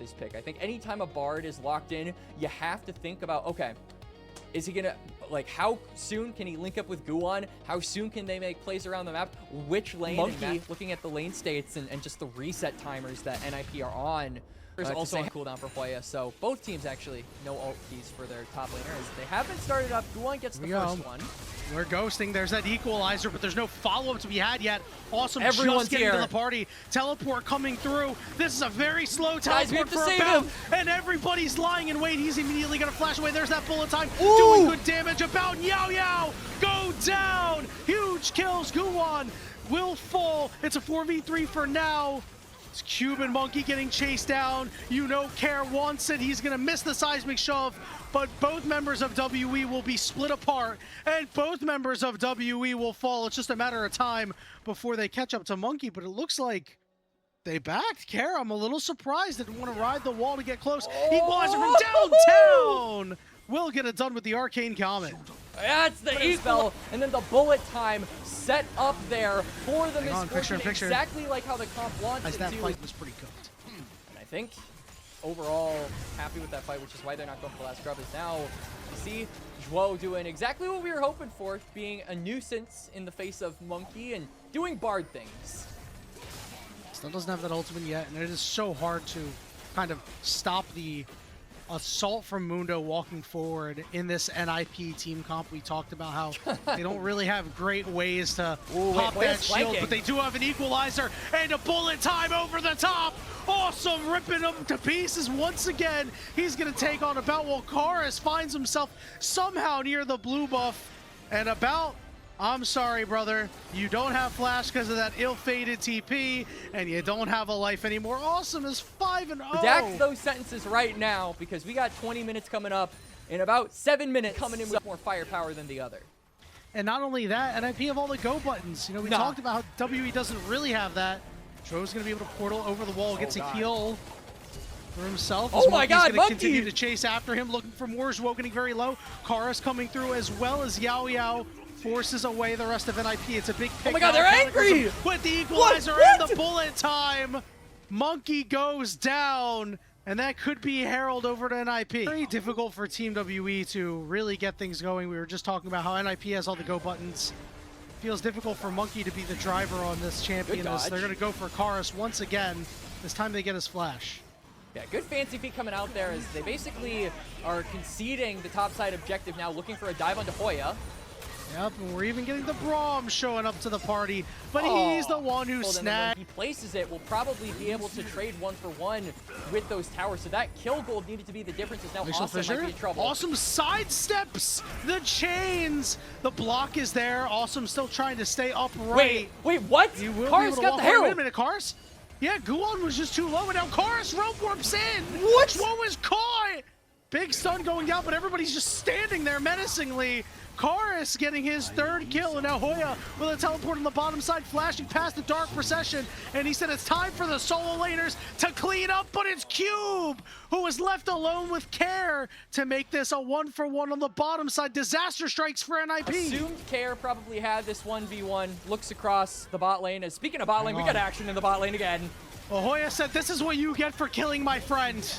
this pick. I think anytime a Bard is locked in, you have to think about, okay, is he gonna, like, how soon can he link up with Guwon? How soon can they make plays around the map? Which lane? Monkey, looking at the lane states and just the reset timers that NIP are on. There's also a cooldown for Hoya, so both teams actually no ult keys for their top laners. They haven't started up. Guwon gets the first one. We're ghosting. There's that equalizer, but there's no follow-up to be had yet. Awesome. Everyone's just getting here to the party. Teleport coming through. This is a very slow teleport we have to for save About, him. and everybody's lying in wait. He's immediately going to flash away. There's that bullet time. Ooh. Doing good damage. About Yao Yao. Go down. Huge kills. Guwon will fall. It's a 4v3 for now. It's Cuban Monkey getting chased down. You know Care wants it. He's going to miss the seismic shove, but both members of WE will be split apart, and both members of WE will fall. It's just a matter of time before they catch up to Monkey, but it looks like they backed Care. I'm a little surprised. They didn't want to ride the wall to get close. Equalizer from downtown. Will get it done with the Arcane Comet. That's the equal, and then the bullet time set up there for the misfortune, exactly like how the comp wants it to. That fight was pretty cooked. And I think overall happy with that fight, which is why they're not going for the last grub. Is now you see Zhuo doing exactly what we were hoping for, being a nuisance in the face of Monkey and doing Bard things. Still doesn't have that ultimate yet, and it is so hard to kind of stop the assault from Mundo walking forward in this NIP team comp. We talked about how they don't really have great ways to pop that shield, but they do have an equalizer and a bullet time over the top. Awesome, ripping him to pieces once again. He's going to take on About while Karis finds himself somehow near the blue buff. And About, I'm sorry, brother. You don't have flash because of that ill-fated TP, and you don't have a life anymore. Awesome is 5-0. Redact those sentences right now, because we got 20 minutes coming up in about 7 minutes, coming in with more firepower than the other. And not only that, NIP have all the go buttons. You know, we talked about how WE doesn't really have that. Dro's going to be able to portal over the wall, gets a heal for himself. Oh my God, Monkey's going to continue to chase after him, looking for more. Zhuo getting very low. Karis coming through, as well as Yao Yao forces away the rest of NIP. It's a big pick. Oh my God, they're angry! With the equalizer and the bullet time. Monkey goes down, and that could be Herald over to NIP. Very difficult for Team WE to really get things going. We were just talking about how NIP has all the go buttons. Feels difficult for Monkey to be the driver on this champion. They're going to go for Karis once again. This time they get his flash. Yeah, good fancy feet coming out there as they basically are conceding the top side objective now, looking for a dive onto Hoya. Yep, and we're even getting the Braum showing up to the party, but he's the one who snagged. When he places it, we'll probably be able to trade 1-for-1 with those towers. So that kill gold needed to be the difference. Is now Awesome might be in trouble. Awesome sidesteps the chains. The block is there. Awesome still trying to stay upright. Wait, what? Karis got the Herald. Wait a minute, Karis? Yeah, Guwon was just too low, and now Karis rope warps in. What? Zhuo was caught. Big stun going down, but everybody's just standing there menacingly. Karis getting his third kill, and now Hoya with a teleport on the bottom side, flashing past the Dark Procession, and he said it's time for the solo laners to clean up, but it's Cube who was left alone with Care to make this a 1-for-1 on the bottom side. Disaster strikes for NIP. Assumed Care probably had this 1v1, looks across the bot lane, and speaking of bot lane, we got action in the bot lane again. Well, Hoya said, this is what you get for killing my friend.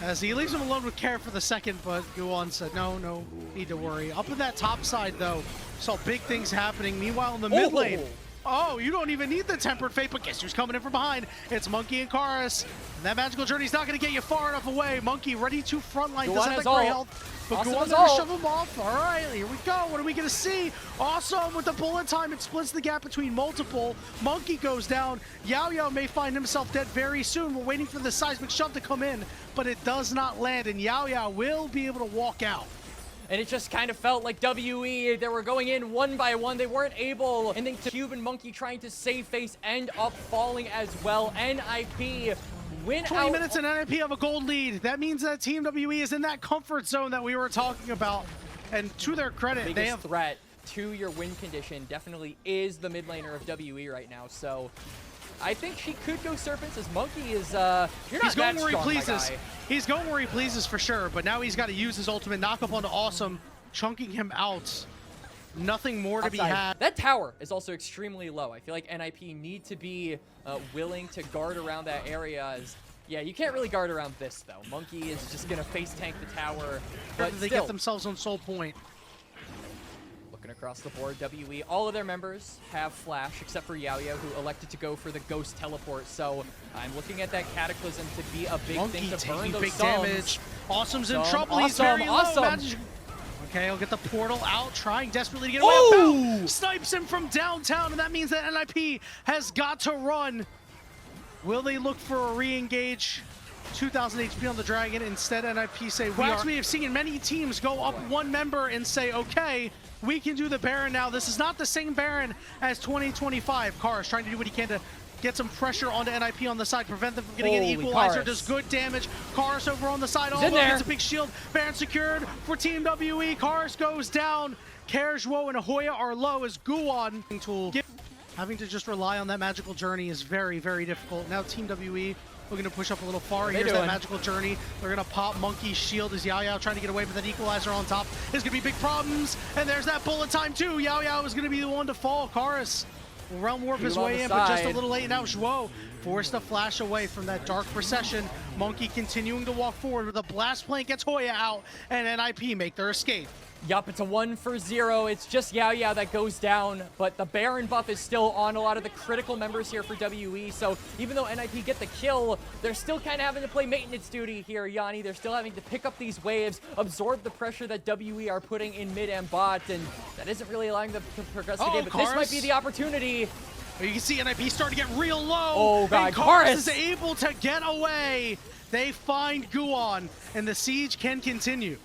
As he leaves him alone with Care for the second, but Guwon said, no need to worry. Up in that top side, though, saw big things happening. Meanwhile, in the mid lane, you don't even need the Tempered Fate, but guess who's coming in from behind? It's Monkey and Karis. And that magical journey's not going to get you far enough away. Monkey ready to frontline. Doesn't have great health. But Guwon's going to shove him off. All right, here we go. What are we going to see? Awesome with the bullet time. It splits the gap between multiple. Monkey goes down. Yao Yao may find himself dead very soon. We're waiting for the seismic shove to come in, but it does not land, and Yao Yao will be able to walk out. And it just kind of felt like WE, they were going in one by one. They weren't able. And then Cube and Monkey trying to save face, end up falling as well. NIP win 20 minutes and NIP have a gold lead. That means that Team WE is in that comfort zone that we were talking about. And to their credit, they have threat to your win condition definitely is the mid laner of WE right now. So I think she could go Serpents as Monkey is, he's going where he pleases. He's going where he pleases for sure, but now he's got to use his ultimate, knock up onto Awesome, chunking him out. Nothing more to be had. That tower is also extremely low. I feel like NIP need to be willing to guard around that area as Yeah, you can't really guard around this, though. Monkey is just going to face tank the tower. But they get themselves on soul point. Looking across the board, WE, all of their members have flash, except for Yaoya, who elected to go for the ghost teleport. So I'm looking at that Cataclysm to be a big Monkey thing to burn those big sums. damage. Awesome's in trouble. Awesome, He's very awesome. low. Okay, he'll get the portal out, trying desperately to get away. Oh! Snipes him from downtown, and that means that NIP has got to run. Will they look for a re-engage? 2,000 HP on the Dragon. Instead, NIP say, we have seen many teams go up one member and say, okay, we can do the Baron now. This is not the same Baron as 2025. Kara's trying to do what he can to get some pressure onto NIP on the side, prevent them from getting an equalizer. Does good damage. Karis over on the side, almost gets a big shield. Baron secured for Team WE. Karis goes down. Kerjwo and Hoya are low as Guwon tool. Having to just rely on that magical journey is very, very difficult. Now Team WE looking to push up a little far. Here's that magical journey. They're going to pop Monkey's shield as Yao trying to get away with that equalizer on top. There's going to be big problems. And there's that bullet time too. Yao is going to be the one to fall. Karis will realm warp his way in, but just a little late now. Zhuo forced to flash away from that dark procession. Monkey continuing to walk forward with a blast plant, gets Hoya out, and NIP make their escape. Yup, it's a 1-for-0. It's just Yao that goes down, but the Baron buff is still on a lot of the critical members here for WE. So even though NIP get the kill, they're still kind of having to play maintenance duty here, Yanni. They're still having to pick up these waves, absorb the pressure that WE are putting in mid and bot, and that isn't really allowing them to progress the game. But this might be the opportunity. You can see NIP starting to get real low. Oh, God. And Karis is able to get away. They find Guwon, and the siege can continue.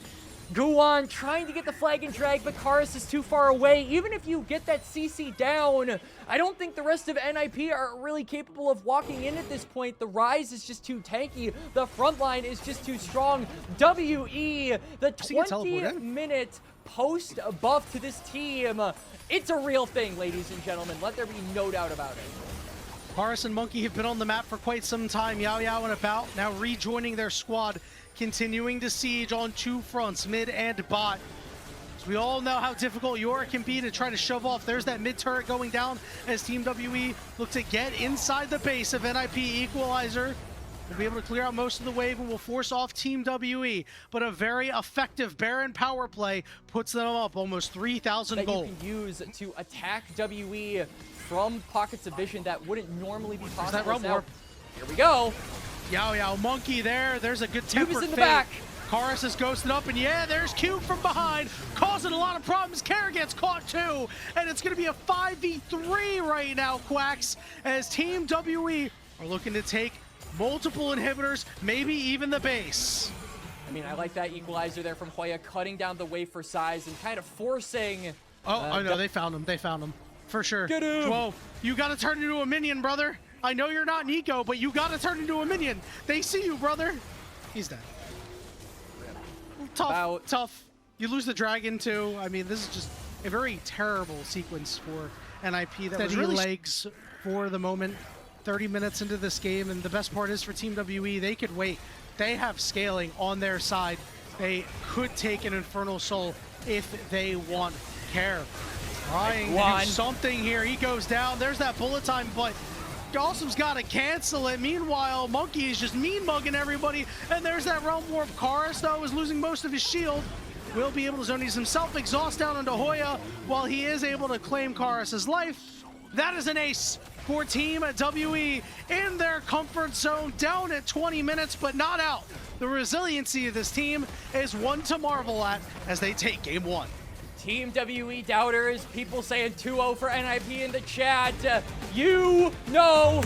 Guwon trying to get the flag and drag, but Karis is too far away. Even if you get that CC down, I don't think the rest of NIP are really capable of walking in at this point. The Rise is just too tanky. The front line is just too strong. WE, the 20-minute post buff to this team. It's a real thing, ladies and gentlemen. Let there be no doubt about it. Karis and Monkey have been on the map for quite some time. Yao and About now rejoining their squad, continuing to siege on two fronts, mid and bot. So we all know how difficult Yora can be to try to shove off. There's that mid turret going down as Team WE look to get inside the base of NIP. Equalizer will be able to clear out most of the wave and will force off Team WE. But a very effective Baron power play puts them up almost 3,000 gold. That you can use to attack WE from pockets of vision that wouldn't normally be possible. That realm warp. Here we go. Yao Monkey there. There's a good tempered Cube is in the fate. back. Karis is ghosted up, and yeah, there's Cube from behind, causing a lot of problems. Kara gets caught too, and it's going to be a 5v3 right now, Quacks, as Team WE are looking to take multiple inhibitors, maybe even the base. I mean, I like that equalizer there from Hoya, cutting down the wave for size and kind of forcing... I know, they found him. They found him. For sure. Get him! Whoa, you got to turn into a minion, brother. I know you're not Nico, but you got to turn into a minion. They see you, brother. He's dead. Tough, tough. You lose the dragon, too. I mean, this is just a very terrible sequence for NIP that was really legs for the moment. 30 minutes into this game, and the best part is for Team WE, they could wait. They have scaling on their side. They could take an Infernal Soul if they want. Care. Trying to do something here. He goes down. There's that bullet time, but Awesome's got to cancel it. Meanwhile, Monkey is just mean-mugging everybody, and there's that Realm Warp. Karis, though, is losing most of his shield. Will be able to zone himself exhaust down onto Hoya while he is able to claim Karis' life. That is an ace for Team WE in their comfort zone, down at 20 minutes, but not out. The resiliency of this team is one to marvel at as they take game one. Team WE doubters, people saying 2-0 for NIP in the chat. You know